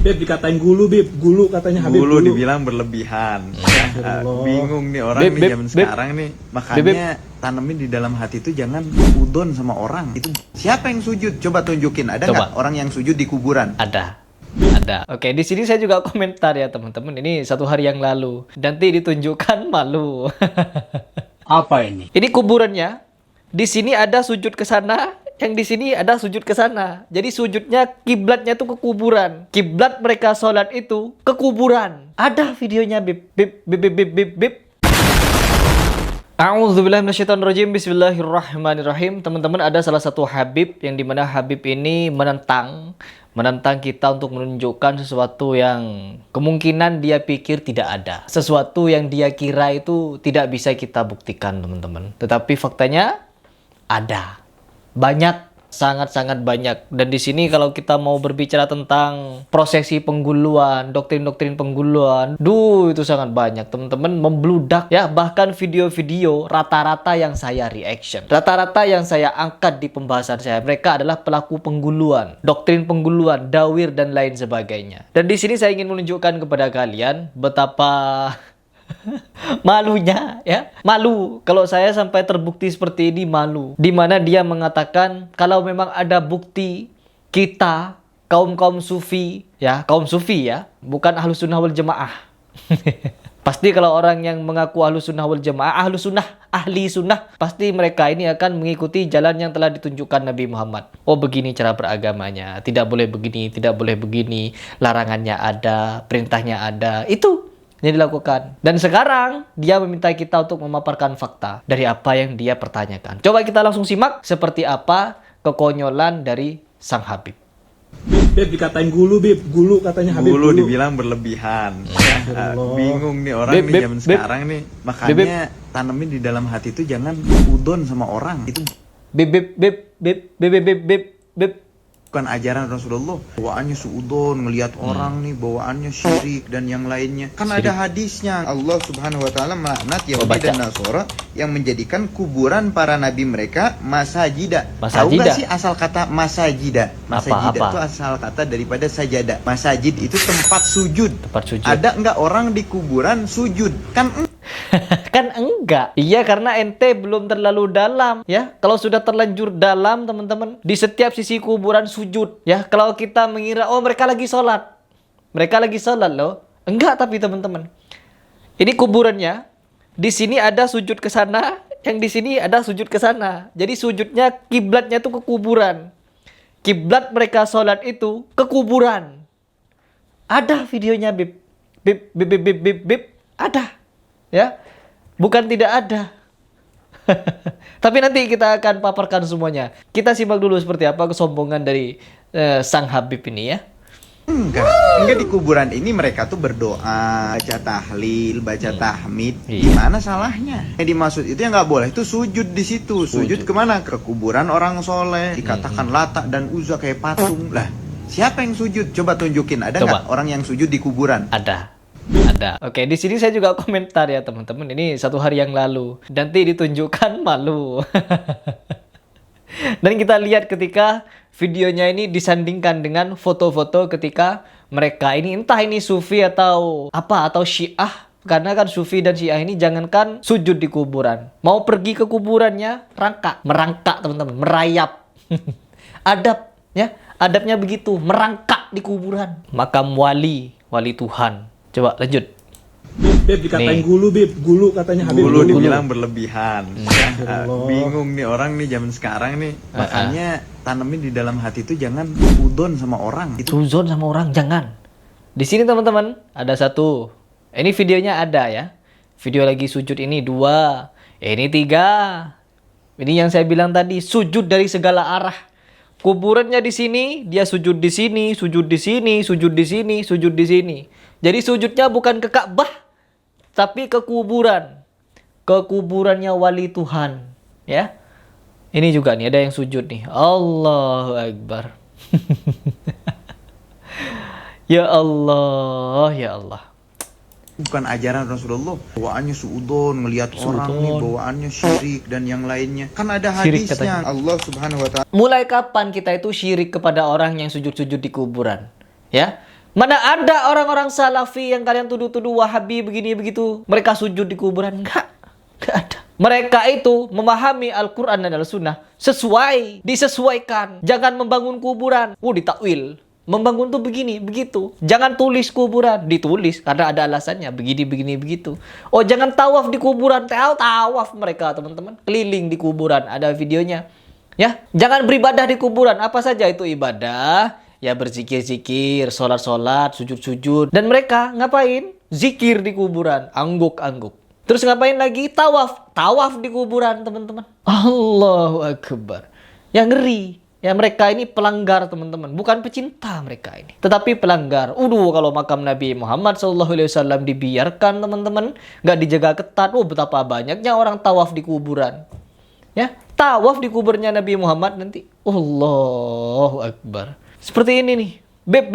Beb dikatain gulu, Beb. Gulu katanya Habib. Gulu dibilang berlebihan. Bingung nih orang Beb, nih zaman Beb. sekarang nih. Makanya tanemin di dalam hati itu jangan udon sama orang. Itu siapa yang sujud? Coba tunjukin. Ada Coba. nggak orang yang sujud di kuburan? Ada. Oke, di sini saya juga komentar ya teman-teman. Ini 1 hari yang lalu. Nanti ditunjukkan malu. Apa ini? Ini kuburannya. Di sini ada sujud ke sana, yang di sini ada sujud ke sana. Jadi sujudnya kiblatnya tuh ke kuburan. Kiblat mereka sholat itu ke kuburan. Ada videonya, bib bib bib bib bib bib bib. A'udzubillahi minasyaitonirrajim. Bismillahirrahmanirrahim. Teman-teman, ada salah satu Habib yang dimana Habib ini menentang kita untuk menunjukkan sesuatu yang kemungkinan dia pikir tidak ada. Sesuatu yang dia kira itu tidak bisa kita buktikan, teman-teman. Tetapi faktanya ada. Banyak, sangat-sangat banyak. Dan di sini kalau kita mau berbicara tentang prosesi pengguluan, doktrin-doktrin pengguluan, itu sangat banyak, teman-teman, membludak ya. Bahkan video-video rata-rata yang saya reaction, rata-rata yang saya angkat di pembahasan saya, mereka adalah pelaku pengguluan, doktrin pengguluan, dawir dan lain sebagainya. Dan di sini saya ingin menunjukkan kepada kalian betapa malunya ya. Malu kalau saya sampai terbukti seperti ini, malu. Dimana dia mengatakan kalau memang ada bukti kita kaum sufi ya, kaum sufi ya, bukan ahlus sunnah wal jamaah. Pasti kalau orang yang mengaku ahlus sunnah wal jamaah, ahli sunnah, pasti mereka ini akan mengikuti jalan yang telah ditunjukkan Nabi Muhammad. Oh, begini cara beragamanya, tidak boleh begini, tidak boleh begini, larangannya ada, perintahnya ada. Itu yang dilakukan. Dan sekarang dia meminta kita untuk memaparkan fakta dari apa yang dia pertanyakan. Coba kita langsung simak seperti apa kekonyolan dari sang Habib. Beb dikatain gulu, Beb. Gulu katanya Habib. Gulu dibilang berlebihan. Bingung nih orang nih zaman sekarang nih. Makanya tanemin di dalam hati itu jangan udon sama orang. Itu Beb. bukan ajaran Rasulullah. Bawaannya suudon, ngelihat orang nih, bawaannya syirik dan yang lainnya. Kan ada hadisnya. Allah Subhanahu wa taala melaknat Yahudi dan Nasara yang menjadikan kuburan para nabi mereka masajida. Tahu nggak sih asal kata masajida? Masajida itu asal kata daripada sajada. Masajid itu tempat sujud. Ada nggak orang di kuburan sujud? Kan enggak. Iya, karena ente belum terlalu dalam ya. Kalau sudah terlanjur dalam, teman-teman, di setiap sisi kuburan sujud ya. Kalau kita mengira oh mereka lagi sholat, loh. Enggak, tapi teman-teman, ini kuburannya. Di sini ada sujud ke sana, yang di sini ada sujud ke sana. Jadi sujudnya kiblatnya tuh ke kuburan. Kiblat mereka sholat itu ke kuburan. Ada videonya, bib. Ada. Ya, bukan tidak ada. Tapi nanti kita akan paparkan semuanya. Kita simak dulu seperti apa kesombongan dari sang Habib ini ya. Enggak di kuburan ini mereka tuh berdoa, baca tahlil, baca tahmid. Gimana salahnya? Yang dimaksud itu yang nggak boleh itu sujud di situ. Sujud kemana? Ke kuburan orang soleh. Dikatakan Lata dan Uzza kayak patung. Lah, siapa yang sujud? Coba tunjukin. Ada nggak orang yang sujud di kuburan? Ada. Oke, di sini saya juga komentar ya teman-teman. Ini 1 hari yang lalu. Nanti ditunjukkan malu. Dan kita lihat ketika videonya ini disandingkan dengan foto-foto ketika mereka ini, entah ini sufi atau apa, atau syiah. Karena kan sufi dan syiah ini jangankan sujud di kuburan, mau pergi ke kuburannya merangkak teman-teman, merayap. Adab ya, adabnya begitu, merangkak di kuburan. Makam wali Tuhan. Coba lanjut. Beb dikatain gulu, Beb. Gulu katanya Habib. Gulu dibilang berlebihan. Bingung nih orang nih zaman sekarang nih. Makanya tanemin di dalam hati itu jangan udon sama orang. Udon sama orang jangan. Di sini teman-teman ada satu. Ini videonya ada ya. Video lagi sujud ini 2. Ini 3. Ini yang saya bilang tadi, sujud dari segala arah. Kuburannya di sini, dia sujud di sini, sujud di sini, sujud di sini, sujud di sini. Jadi sujudnya bukan ke Ka'bah, tapi ke kuburan. Ke kuburannya wali Tuhan, ya. Ini juga nih ada yang sujud nih. Allahu Akbar. Ya Allah, ya Allah. Bukan ajaran Rasulullah. Bawaannya suudon, ngelihat orang nih, bawaannya syirik dan yang lainnya. Kan ada hadisnya. Allah Subhanahu wa taala. Mulai kapan kita itu syirik kepada orang yang sujud-sujud di kuburan? Ya. Mana ada orang-orang salafi yang kalian tuduh-tuduh Wahabi begini begitu, mereka sujud di kuburan? Enggak ada. Mereka itu memahami Al-Quran dan Al-Sunnah sesuai, disesuaikan. Jangan membangun kuburan, ditakwil. Membangun tuh begini, begitu. Jangan tulis kuburan, ditulis karena ada alasannya, begini, begini, begitu. Oh, jangan tawaf di kuburan, tawaf mereka teman-teman, keliling di kuburan, ada videonya. Ya, jangan beribadah di kuburan, apa saja itu ibadah. Ya berzikir-zikir, sholat-sholat, sujud-sujud. Dan mereka ngapain? Zikir di kuburan, angguk-angguk. Terus ngapain lagi? Tawaf di kuburan teman-teman. Allahu Akbar. Yang ngeri. Ya mereka ini pelanggar teman-teman. Bukan pecinta mereka ini, tetapi pelanggar. Kalau makam Nabi Muhammad SAW dibiarkan teman-teman, nggak dijaga ketat. Betapa banyaknya orang tawaf di kuburan. Ya, tawaf di kuburnya Nabi Muhammad nanti. Allahu Akbar. Seperti ini nih. Beb.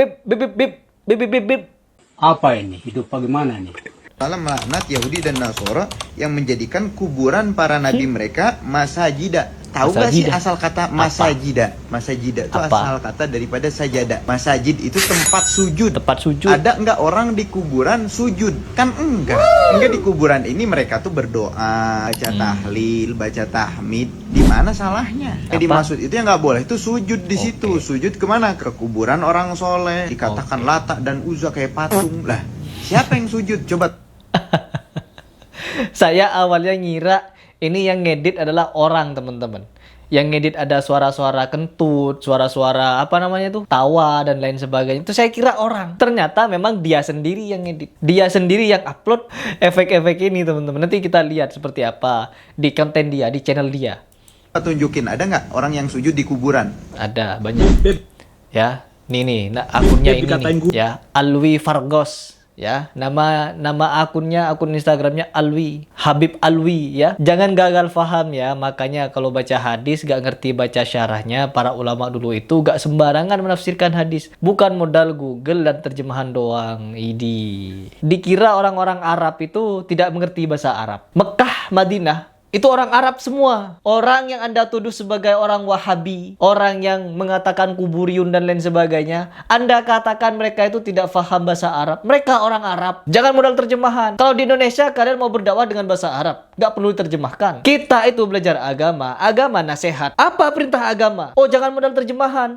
Apa ini? Hidup bagaimana nih? Allah melaknat Yahudi dan Nasara yang menjadikan kuburan para nabi mereka masajida. Tahu gak sih asal kata masajida? Masajida itu asal kata daripada sajadah. Masajid itu tempat sujud. Tempat sujud. Ada enggak orang di kuburan sujud? Kan enggak. Enggak, di kuburan ini mereka tuh berdoa, baca tahlil, baca tahmid. Di mana salahnya? Yang dimaksud itu yang nggak boleh itu sujud di situ. Sujud kemana? Ke kuburan orang soleh. Dikatakan Lata dan Uzza kayak patung. Lah, siapa yang sujud? Coba. Saya awalnya ngira ini yang ngedit adalah orang teman-teman. Yang ngedit ada suara-suara kentut, suara-suara tawa dan lain sebagainya. Itu saya kira orang. Ternyata memang dia sendiri yang ngedit. Dia sendiri yang upload efek-efek ini teman-teman. Nanti kita lihat seperti apa di konten dia, di channel dia. Tunjukin, ada nggak orang yang sujud di kuburan? Ada, banyak. Ya, nih, akunnya ini nih, ya, Alwi Fargos. Ya, nama akunnya, akun Instagramnya Alwi, Habib Alwi ya. Jangan gagal paham ya. Makanya kalau baca hadis gak ngerti baca syarahnya, para ulama dulu itu gak sembarangan menafsirkan hadis. Bukan modal Google dan terjemahan doang. Dikira orang-orang Arab itu tidak mengerti bahasa Arab. Mekah, Madinah itu orang Arab semua. Orang yang Anda tuduh sebagai orang Wahabi, orang yang mengatakan kuburiyun dan lain sebagainya, Anda katakan mereka itu tidak paham bahasa Arab. Mereka orang Arab. Jangan modal terjemahan. Kalau di Indonesia kalian mau berdakwah dengan bahasa Arab, gak perlu diterjemahkan. Kita itu belajar agama nasihat. Apa perintah agama? Jangan modal terjemahan.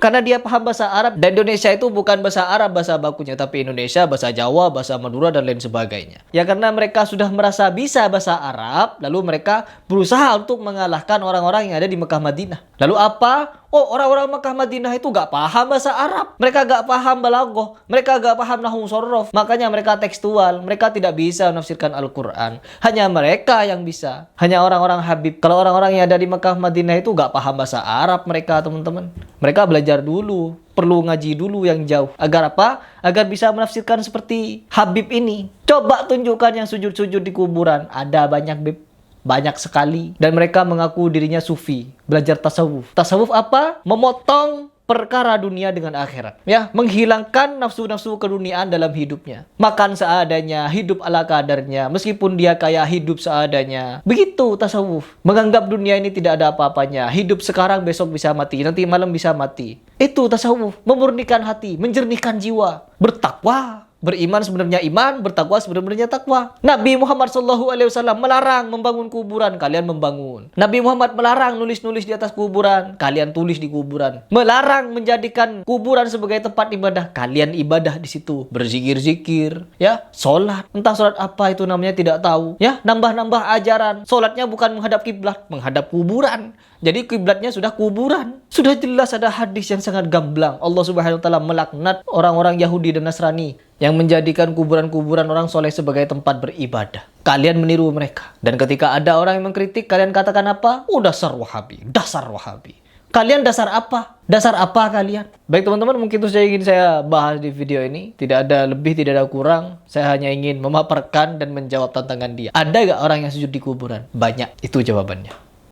Karena dia paham bahasa Arab. Dan Indonesia itu bukan bahasa Arab bahasa bakunya, tapi Indonesia bahasa Jawa, bahasa Madura dan lain sebagainya. Ya karena mereka sudah merasa bisa bahasa Arab, lalu mereka berusaha untuk mengalahkan orang-orang yang ada di Mekah Madinah. Lalu apa? Orang-orang Mekah Madinah itu gak paham bahasa Arab. Mereka gak paham balaghah. Mereka gak paham nahwu sorof. Makanya mereka tekstual. Mereka tidak bisa menafsirkan Al-Quran. Hanya mereka yang bisa. Hanya orang-orang Habib. Kalau orang-orang yang ada di Mekah Madinah itu gak paham bahasa Arab mereka teman-teman. Mereka belajar dulu. Perlu ngaji dulu yang jauh. Agar apa? Agar bisa menafsirkan seperti Habib ini. Coba tunjukkan yang sujud-sujud di kuburan. Ada banyak, Beb. Banyak sekali. Dan mereka mengaku dirinya sufi. Belajar tasawuf. Tasawuf apa? Memotong perkara dunia dengan akhirat. Ya, menghilangkan nafsu-nafsu keduniaan dalam hidupnya. Makan seadanya, hidup ala kadarnya. Meskipun dia kaya, hidup seadanya. Begitu tasawuf. Menganggap dunia ini tidak ada apa-apanya. Hidup sekarang, besok bisa mati. Nanti malam bisa mati. Itu tasawuf. Memurnikan hati, menjernihkan jiwa. Bertakwa. Beriman sebenarnya iman, bertakwa sebenarnya takwa. Nabi Muhammad SAW melarang membangun kuburan, kalian membangun. Nabi Muhammad melarang nulis-nulis di atas kuburan, kalian tulis di kuburan. Melarang menjadikan kuburan sebagai tempat ibadah, kalian ibadah di situ, berzikir-zikir, ya, sholat. Entah sholat apa itu namanya tidak tahu, ya, nambah-nambah ajaran. Sholatnya bukan menghadap kiblat, menghadap kuburan. Jadi kiblatnya sudah kuburan. Sudah jelas ada hadis yang sangat gamblang. Allah Subhanahu wa taala melaknat orang-orang Yahudi dan Nasrani yang menjadikan kuburan-kuburan orang soleh sebagai tempat beribadah. Kalian meniru mereka. Dan ketika ada orang yang mengkritik, kalian katakan apa? Dasar Wahabi. Dasar Wahabi. Kalian dasar apa? Dasar apa kalian? Baik teman-teman, mungkin itu saja ingin saya bahas di video ini. Tidak ada lebih, tidak ada kurang. Saya hanya ingin memaparkan dan menjawab tantangan dia. Ada gak orang yang sujud di kuburan? Banyak. Itu jawabannya.